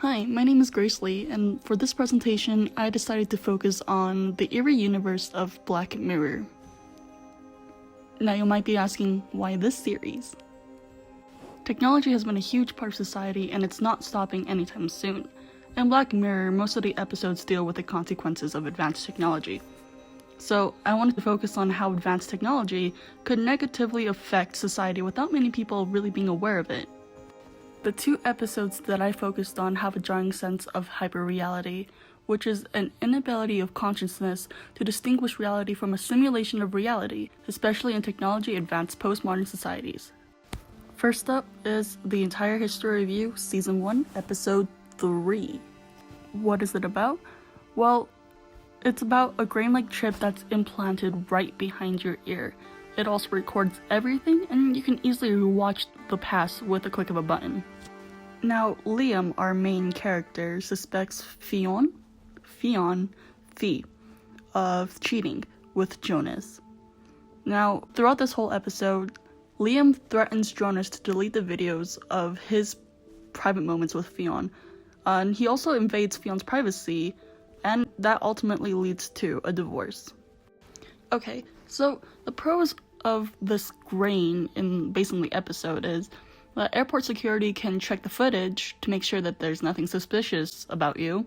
Hi, my name is Grace Lee, and for this presentation, I decided to focus on the eerie universe of Black Mirror. Now you might be asking, why this series? Technology has been a huge part of society, and it's not stopping anytime soon. In Black Mirror, most of the episodes deal with the consequences of advanced technology. So I wanted to focus on how advanced technology could negatively affect society without many people really being aware of it. The two episodes that I focused on have a jarring sense of hyperreality, which is an inability of consciousness to distinguish reality from a simulation of reality, especially in technology-advanced postmodern societies. First up is The Entire History of You, Season 1, Episode 3. What is it about? Well, it's about a grain-like chip that's implanted right behind your ear. It also records everything, and you can easily rewatch the past with a click of a button. Now, Liam, our main character, suspects Fee, of cheating with Jonas. Now, throughout this whole episode, Liam threatens Jonas to delete the videos of his private moments with Fionn, and he also invades Fionn's privacy, and that ultimately leads to a divorce. Okay, so the pros of this grain based on the episode is that airport security can check the footage to make sure that there's nothing suspicious about you,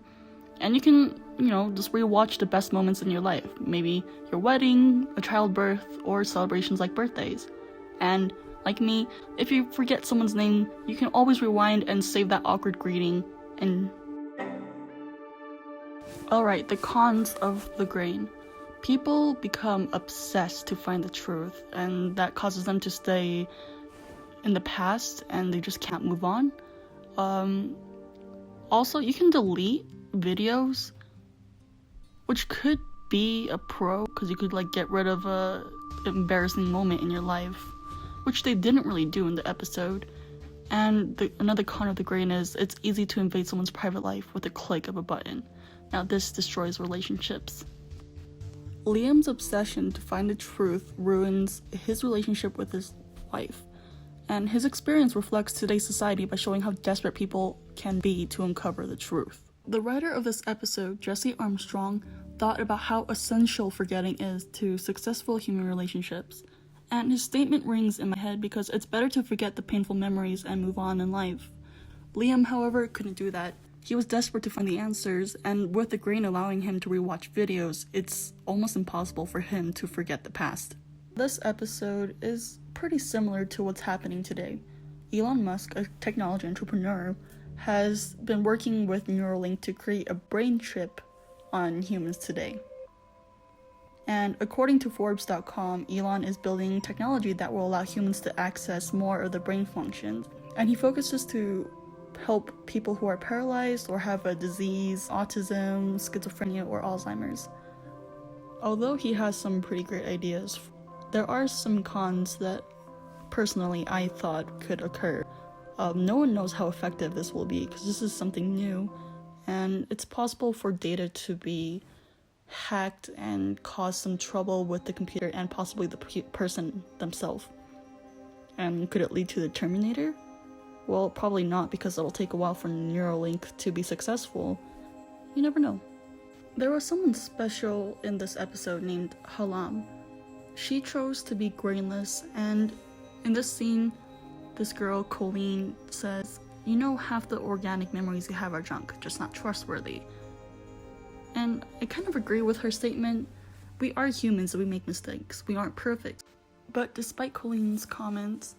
and you can, just rewatch the best moments in your life, maybe your wedding, a childbirth, or celebrations like birthdays. And like me, if you forget someone's name, you can always rewind and save that awkward greeting. And alright, the cons of the grain. People become obsessed to find the truth, and that causes them to stay in the past and they just can't move on. Also, you can delete videos, which could be a pro, because you could get rid of a embarrassing moment in your life, which they didn't really do in the episode. And another con of the grain is it's easy to invade someone's private life with a click of a button. Now this destroys relationships. Liam's obsession to find the truth ruins his relationship with his wife, and his experience reflects today's society by showing how desperate people can be to uncover the truth. The writer of this episode, Jesse Armstrong, thought about how essential forgetting is to successful human relationships, and his statement rings in my head because it's better to forget the painful memories and move on in life. Liam, however, couldn't do that. He was desperate to find the answers, and with the grain allowing him to rewatch videos, it's almost impossible for him to forget the past. This episode is pretty similar to what's happening today. Elon Musk, a technology entrepreneur, has been working with Neuralink to create a brain chip on humans today. And according to Forbes.com, Elon is building technology that will allow humans to access more of the brain functions, and he focuses to help people who are paralyzed or have a disease, autism, schizophrenia, or Alzheimer's. Although he has some pretty great ideas, there are some cons that personally I thought could occur. No one knows how effective this will be because this is something new, and it's possible for data to be hacked and cause some trouble with the computer and possibly the person themselves. And could it lead to the Terminator? Well, probably not, because it'll take a while for Neuralink to be successful. You never know. There was someone special in this episode named Halam. She chose to be grainless, and in this scene, this girl, Colleen, says, half the organic memories you have are junk, just not trustworthy. And I kind of agree with her statement. We are humans and we make mistakes. We aren't perfect. But despite Colleen's comments,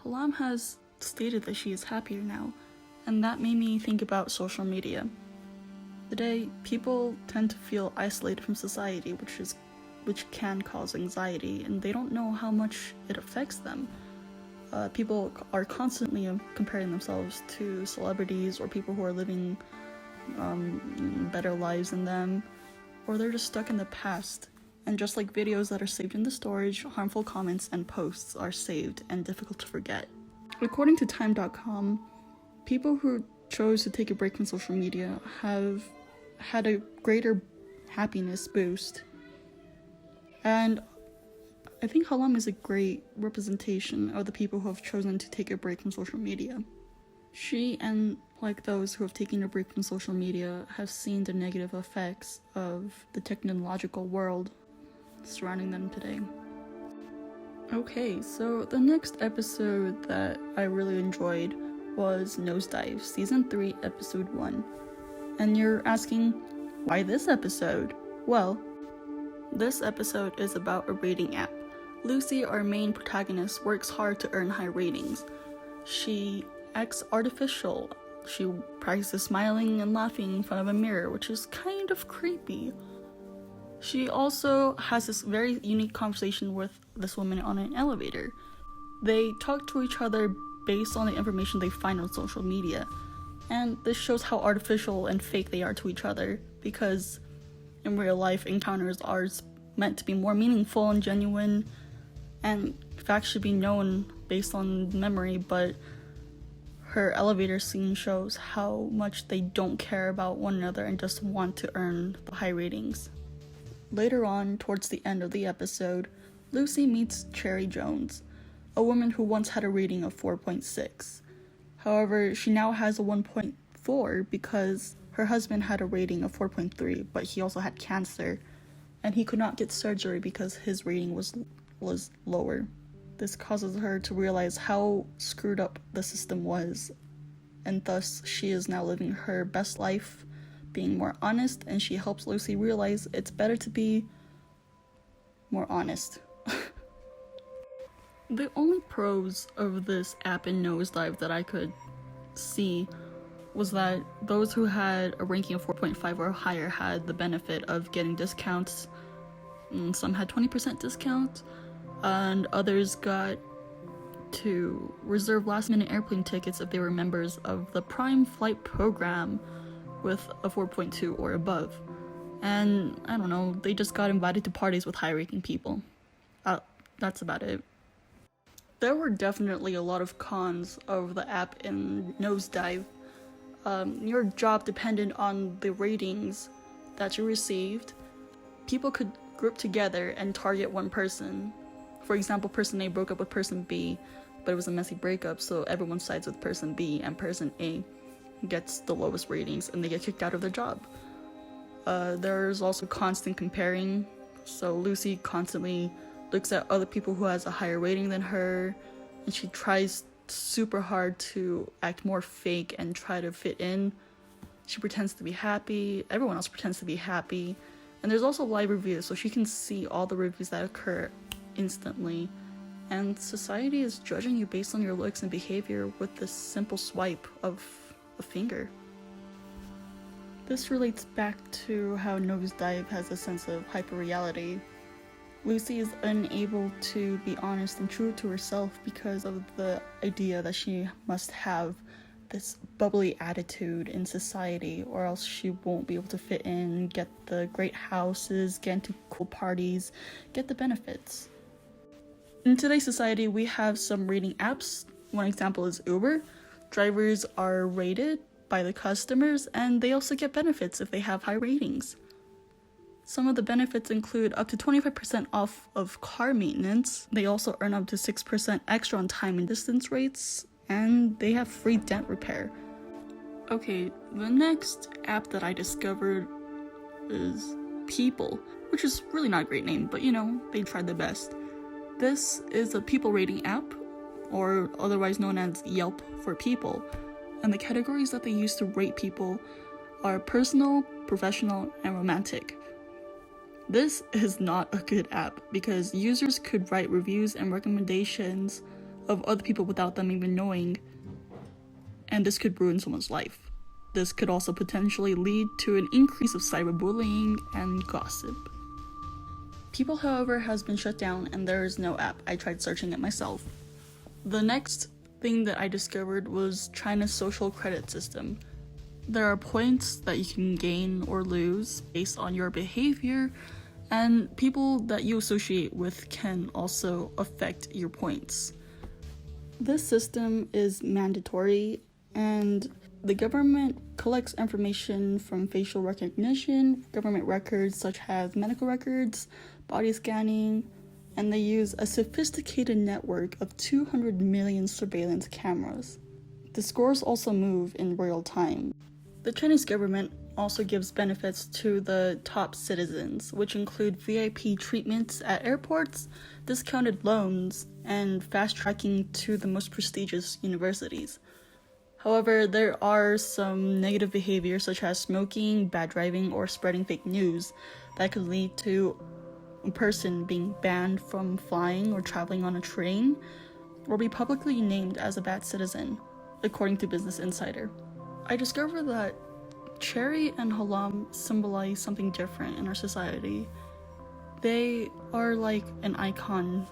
Halam has stated that she is happier now, and that made me think about social media. Today, people tend to feel isolated from society, which can cause anxiety, and they don't know how much it affects them. People are constantly comparing themselves to celebrities or people who are living better lives than them, or they're just stuck in the past. And just like videos that are saved in the storage, harmful comments and posts are saved and difficult to forget. According to Time.com, people who chose to take a break from social media have had a greater happiness boost. And I think Halam is a great representation of the people who have chosen to take a break from social media. She and like those who have taken a break from social media, have seen the negative effects of the technological world surrounding them today. Okay, so the next episode that I really enjoyed was Nosedive, Season 3, Episode 1. And you're asking, why this episode? Well, this episode is about a rating app. Lucy, our main protagonist, works hard to earn high ratings. She acts artificial. She practices smiling and laughing in front of a mirror, which is kind of creepy. She also has this very unique conversation with this woman on an elevator. They talk to each other based on the information they find on social media. And this shows how artificial and fake they are to each other, because in real life, encounters are meant to be more meaningful and genuine, and facts should be known based on memory, but her elevator scene shows how much they don't care about one another and just want to earn the high ratings. Later on, towards the end of the episode, Lucy meets Cherry Jones, a woman who once had a rating of 4.6. However, she now has a 1.4 because her husband had a rating of 4.3, but he also had cancer, and he could not get surgery because his rating was lower. This causes her to realize how screwed up the system was, and thus she is now living her best life, being more honest, and she helps Lucy realize it's better to be more honest. The only pros of this app in Nosedive that I could see was that those who had a ranking of 4.5 or higher had the benefit of getting discounts. Some had 20% discount, and others got to reserve last-minute airplane tickets if they were members of the Prime Flight program with a 4.2 or above. And I don't know, they just got invited to parties with high-ranking people. That's about it. There were definitely a lot of cons of the app in Nosedive. Your job depended on the ratings that you received. People could group together and target one person. For example, person A broke up with person B, but it was a messy breakup, so everyone sides with person B, and person A gets the lowest ratings and they get kicked out of their job. There's also constant comparing, so Lucy constantly looks at other people who has a higher rating than her, and she tries super hard to act more fake and try to fit in. She pretends to be happy, everyone else pretends to be happy, and there's also live reviews, so she can see all the reviews that occur instantly, and society is judging you based on your looks and behavior with this simple swipe of a finger. This relates back to how Nosedive has a sense of hyperreality. Lucy is unable to be honest and true to herself because of the idea that she must have this bubbly attitude in society, or else she won't be able to fit in, get the great houses, get into cool parties, get the benefits. In today's society, we have some rating apps. One example is Uber. Drivers are rated by the customers, and they also get benefits if they have high ratings. Some of the benefits include up to 25% off of car maintenance. They also earn up to 6% extra on time and distance rates, and they have free dent repair. Okay, the next app that I discovered is People, which is really not a great name, but you know, they tried their best. This is a people rating app, or otherwise known as Yelp for people, and the categories that they use to rate people are personal, professional, and romantic. This is not a good app because users could write reviews and recommendations of other people without them even knowing, and this could ruin someone's life. This could also potentially lead to an increase of cyberbullying and gossip. People, however, has been shut down and there is no app. I tried searching it myself. The next thing that I discovered was China's social credit system. There are points that you can gain or lose based on your behavior, and people that you associate with can also affect your points. This system is mandatory, and the government collects information from facial recognition, government records such as medical records, body scanning, and they use a sophisticated network of 200 million surveillance cameras. The scores also move in real time. The Chinese government also gives benefits to the top citizens, which include VIP treatments at airports, discounted loans, and fast tracking to the most prestigious universities. However, there are some negative behaviors such as smoking, bad driving, or spreading fake news that could lead to a person being banned from flying or traveling on a train, or be publicly named as a bad citizen, according to Business Insider. I discovered that cherry and halam symbolize something different in our society. They are like an icon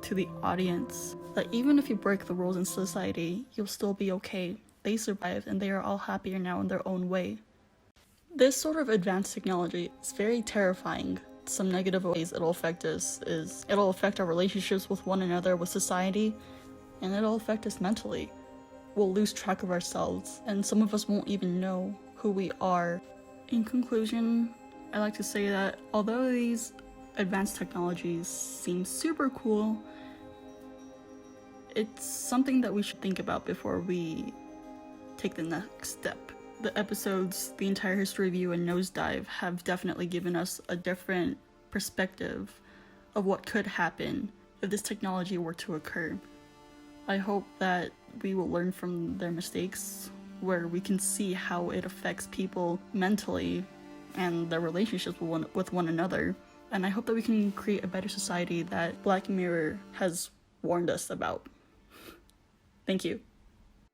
to the audience, that even if you break the rules in society, you'll still be okay. They survived and they are all happier now in their own way. This sort of advanced technology is very terrifying. Some negative ways it'll affect us is it'll affect our relationships with one another, with society, and it'll affect us mentally. We'll lose track of ourselves, and some of us won't even know who we are. In conclusion, I like to say that although these advanced technologies seem super cool, it's something that we should think about before we take the next step. The episodes, The Entire History Review, and Nosedive have definitely given us a different perspective of what could happen if this technology were to occur. I hope that we will learn from their mistakes, where we can see how it affects people mentally and their relationships with one another. And I hope that we can create a better society that Black Mirror has warned us about. Thank you.